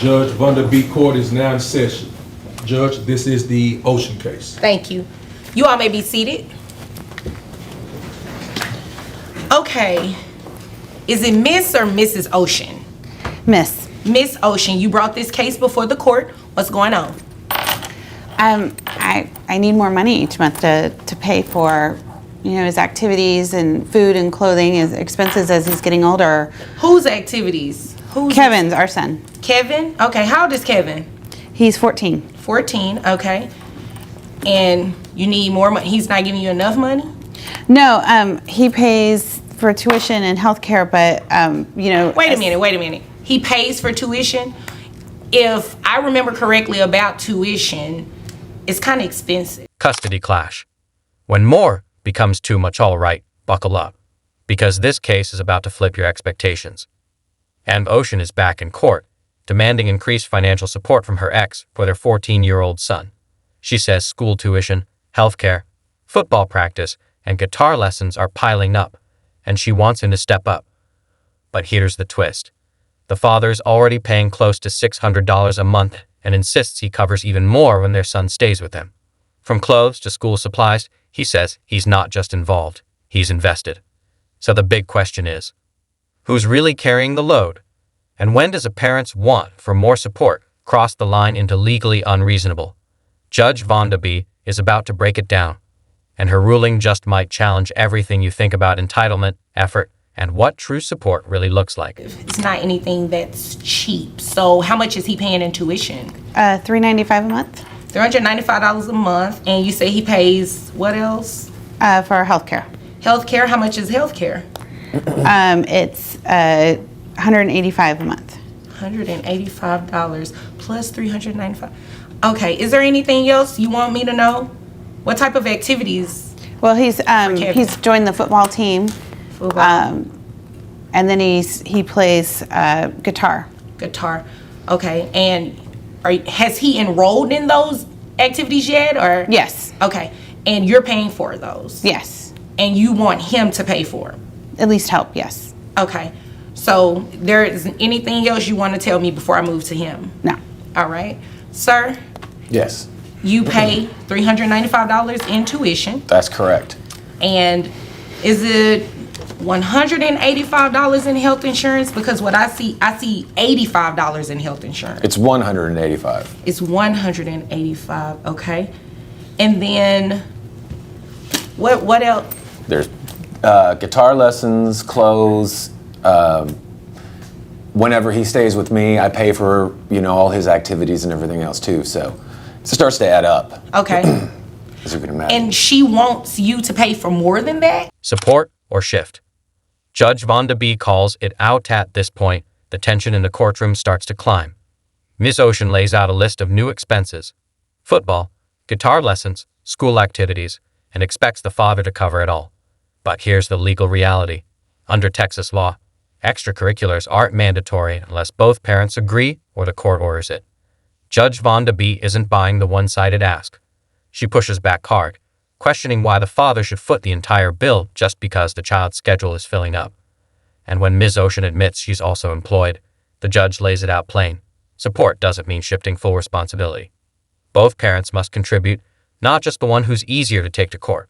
Judge Vanderbeek Court is now in session. Judge, this is the Ocean case. Thank you. You all may be seated. Okay. Is it Miss or Mrs. Ocean? Miss. Miss Ocean, you brought this case before the court. What's going on? I need more money each month to pay for, his activities and food and clothing, his expenses as he's getting older. Whose activities? Who's Kevin's, our son. Kevin? Okay, how old is Kevin? He's 14. 14, okay. And you need more money? He's not giving you enough money? No, he pays for tuition and health care, but, Wait a minute. He pays for tuition? If I remember correctly about tuition, it's kind of expensive. Custody clash. When more becomes too much all right, buckle up, because this case is about to flip your expectations. And Ocean is back in court, demanding increased financial support from her ex for their 14-year-old son. She says school tuition, healthcare, football practice, and guitar lessons are piling up, and she wants him to step up. But here's the twist. The father's already paying close to $600 a month and insists he covers even more when their son stays with him. From clothes to school supplies, he says he's not just involved, he's invested. So the big question is, who's really carrying the load? And when does a parent's want for more support cross the line into legally unreasonable? Judge Vanderbeek is about to break it down, and her ruling just might challenge everything you think about entitlement, effort, and what true support really looks like. It's not anything that's cheap. So how much is he paying in tuition? $395 a month. $395 a month. And you say he pays what else? For health care. Health care? How much is health care? It's $185 a month. $185 plus $395. Okay, is there anything else you want me to know? What type of activities? Well, he's joined the football team. Football. And then he plays guitar. Guitar. Okay, and has he enrolled in those activities yet, or? Yes. Okay, and you're paying for those? Yes. And you want him to pay for them? At least help, yes. Okay, so there isn't anything else you want to tell me before I move to him? No. All right. Sir? Yes. You pay $395 in tuition. That's correct. And is it $185 in health insurance? Because what I see $85 in health insurance. It's $185. It's $185, okay. And then what else? There's guitar lessons, clothes. Whenever he stays with me, I pay for, all his activities and everything else too. So it starts to add up. Okay. As you can imagine. And she wants you to pay for more than that? Support or shift? Judge Vanderbeek calls it out at this point. The tension in the courtroom starts to climb. Ms. Ocean lays out a list of new expenses: football, guitar lessons, school activities, and expects the father to cover it all. But here's the legal reality. Under Texas law, extracurriculars aren't mandatory unless both parents agree or the court orders it. Judge Vanderbeek isn't buying the one-sided ask. She pushes back hard, questioning why the father should foot the entire bill just because the child's schedule is filling up. And when Ms. Ocean admits she's also employed, the judge lays it out plain. Support doesn't mean shifting full responsibility. Both parents must contribute, not just the one who's easier to take to court.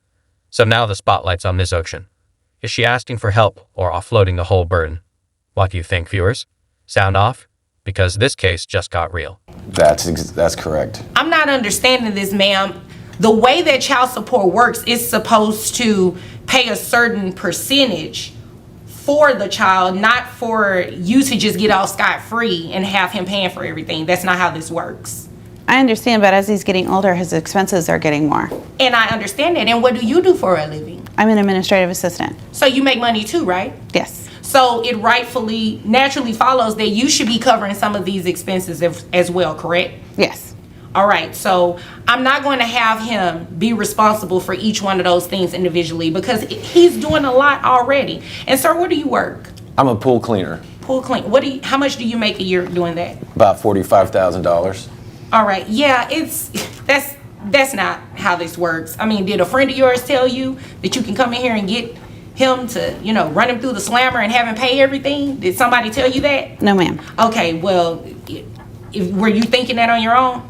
So now the spotlight's on Ms. Ocean. Is she asking for help or offloading the whole burden? What do you think, viewers? Sound off? Because this case just got real. That's correct. I'm not understanding this, ma'am. The way that child support works is supposed to pay a certain percentage for the child, not for you to just get off scot-free and have him paying for everything. That's not how this works. I understand, but as he's getting older, his expenses are getting more. And I understand that. And what do you do for a living? I'm an administrative assistant. So you make money too, right? Yes. So it naturally follows that you should be covering some of these expenses as well, correct? Yes. All right, so I'm not going to have him be responsible for each one of those things individually because he's doing a lot already. And sir, where do you work? I'm a pool cleaner. Pool clean. How much do you make a year doing that? About $45,000. All right, yeah, that's not how this works. I mean, did a friend of yours tell you that you can come in here and get him to, run him through the slammer and have him pay everything? Did somebody tell you that? No, ma'am. Okay, well, Were you thinking that on your own?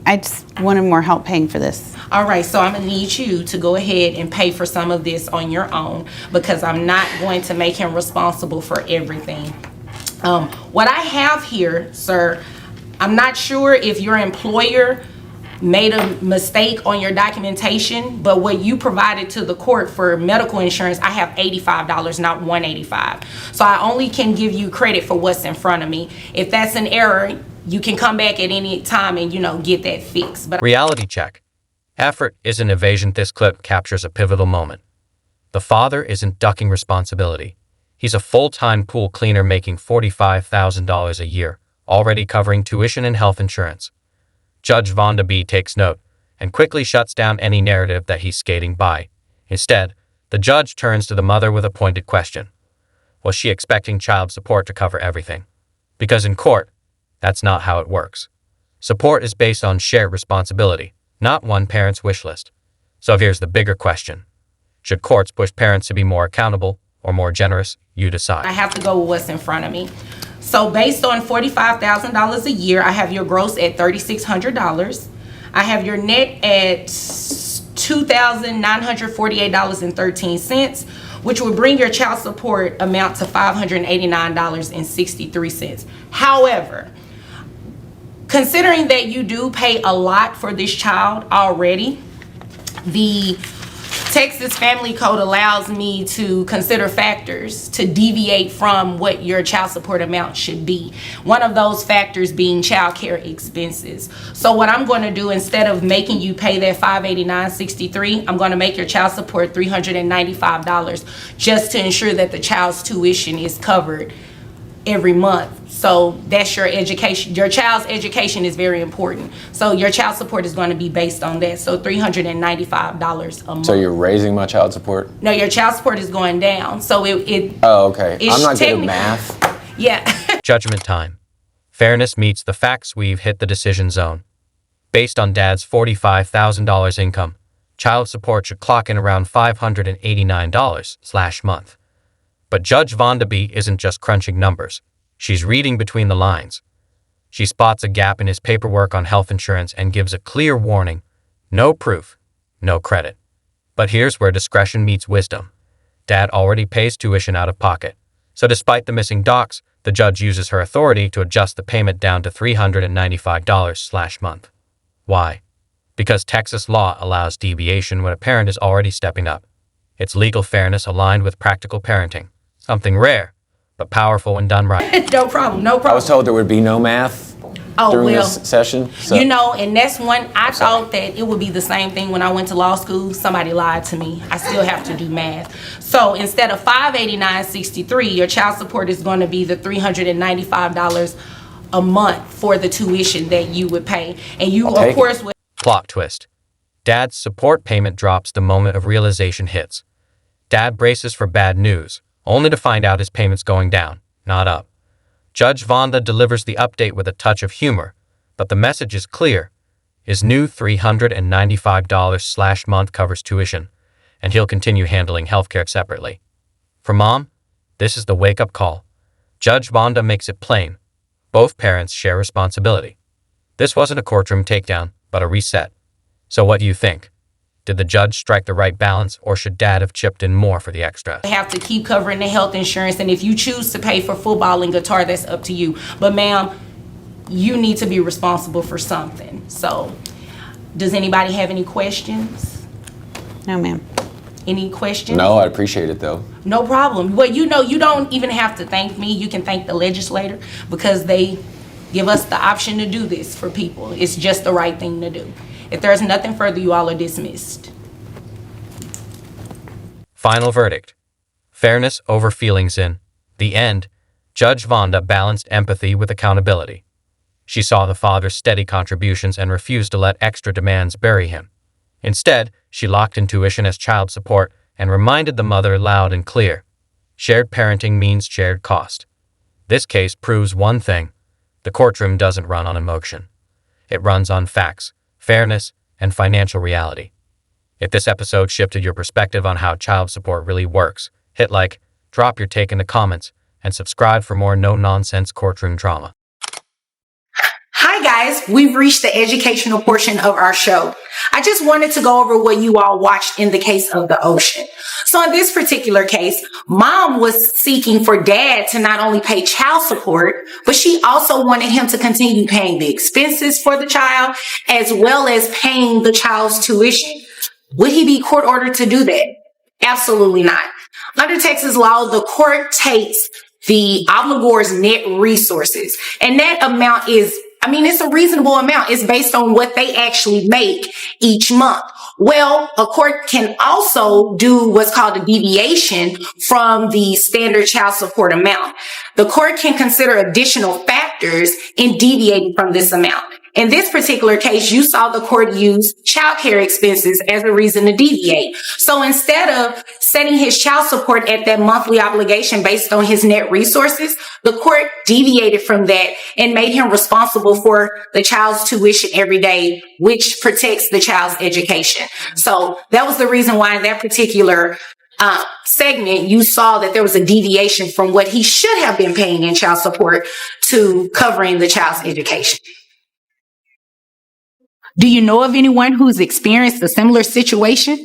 I just wanted more help paying for this. All right, so I'm gonna need you to go ahead and pay for some of this on your own because I'm not going to make him responsible for everything. What I have here, sir, I'm not sure if your employer made a mistake on your documentation, but what you provided to the court for medical insurance, I have $85, not $185. So I only can give you credit for what's in front of me. If that's an error, you can come back at any time and, get that fixed. But Reality check. Effort isn't evasion. This clip captures a pivotal moment. The father isn't ducking responsibility. He's a full-time pool cleaner making $45,000 a year, already covering tuition and health insurance. Judge Vonda B takes note and quickly shuts down any narrative that he's skating by. Instead, the judge turns to the mother with a pointed question. Was she expecting child support to cover everything? Because in court, that's not how it works. Support is based on shared responsibility, not one parent's wish list. So here's the bigger question. Should courts push parents to be more accountable or more generous? You decide. I have to go with what's in front of me. So based on $45,000 a year, I have your gross at $3,600. I have your net at $2,948.13, which would bring your child support amount to $589.63. However, considering that you do pay a lot for this child already, the Texas Family Code allows me to consider factors to deviate from what your child support amount should be. One of those factors being child care expenses. So what I'm going to do, instead of making you pay that $589.63, I'm going to make your child support $395 just to ensure that the child's tuition is covered every month. So that's your education. Your child's education is very important. So your child support is going to be based on that. So $395 a month. So you're raising my child support? No, your child support is going down. So Oh, okay. it's I'm not good at technically- math. Yeah. Judgment time. Fairness meets the facts. We've hit the decision zone. Based on dad's $45,000 income, child support should clock in around $589/month. But Judge Vonda B isn't just crunching numbers. She's reading between the lines. She spots a gap in his paperwork on health insurance and gives a clear warning. No proof, no credit. But here's where discretion meets wisdom. Dad already pays tuition out of pocket. So despite the missing docs, the judge uses her authority to adjust the payment down to $395/month. Why? Because Texas law allows deviation when a parent is already stepping up. It's legal fairness aligned with practical parenting. Something rare, but powerful when done right. No problem. No I was problem. told there would be no math during this session. So. And that's one, I thought that it would be the same thing when I went to law school. Somebody lied to me. I still have to do math. So instead of $589.63, your child support is going to be the $395 a month for the tuition that you would pay. And you, of course, would. Plot twist. Dad's support payment drops the moment of realization hits. Dad braces for bad news, only to find out his payment's going down, not up. Judge Vonda delivers the update with a touch of humor, but the message is clear. His new $395/month covers tuition, and he'll continue handling healthcare separately. For mom, this is the wake-up call. Judge Vonda makes it plain. Both parents share responsibility. This wasn't a courtroom takedown, but a reset. So what do you think? Did the judge strike the right balance, or should dad have chipped in more for the extra? Have to keep covering the health insurance, and if you choose to pay for football and guitar, that's up to you. But ma'am, you need to be responsible for something. So does anybody have any questions? No, ma'am. Any questions? No, I appreciate it though. No problem. Well, you don't even have to thank me. You can thank the legislator because they give us the option to do this for people. It's just the right thing to do. If there's nothing further, you all are dismissed. Final verdict. Fairness over feelings. In the end, Judge Vonda balanced empathy with accountability. She saw the father's steady contributions and refused to let extra demands bury him. Instead, she locked in tuition as child support and reminded the mother loud and clear. Shared parenting means shared cost. This case proves one thing. The courtroom doesn't run on emotion. It runs on facts, fairness, and financial reality. If this episode shifted your perspective on how child support really works, hit like, drop your take in the comments, and subscribe for more no-nonsense courtroom drama. right, guys, we've reached the educational portion of our show. I just wanted to go over what you all watched in the case of the ocean. So in this particular case, mom was seeking for dad to not only pay child support, but she also wanted him to continue paying the expenses for the child, as well as paying the child's tuition. Would he be court ordered to do that? Absolutely not. Under Texas law, the court takes the obligor's net resources, and that amount is, it's a reasonable amount. It's based on what they actually make each month. Well, a court can also do what's called a deviation from the standard child support amount. The court can consider additional factors in deviating from this amount. In this particular case, you saw the court use childcare expenses as a reason to deviate. So instead of setting his child support at that monthly obligation based on his net resources, the court deviated from that and made him responsible for the child's tuition every day, which protects the child's education. So that was the reason why in that particular segment, you saw that there was a deviation from what he should have been paying in child support to covering the child's education. Do you know of anyone who's experienced a similar situation?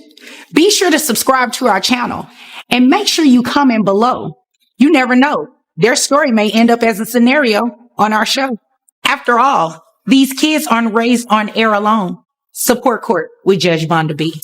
Be sure to subscribe to our channel and make sure you comment below. You never know. Their story may end up as a scenario on our show. After all, these kids aren't raised on air alone. Support Court with Judge Vonda B.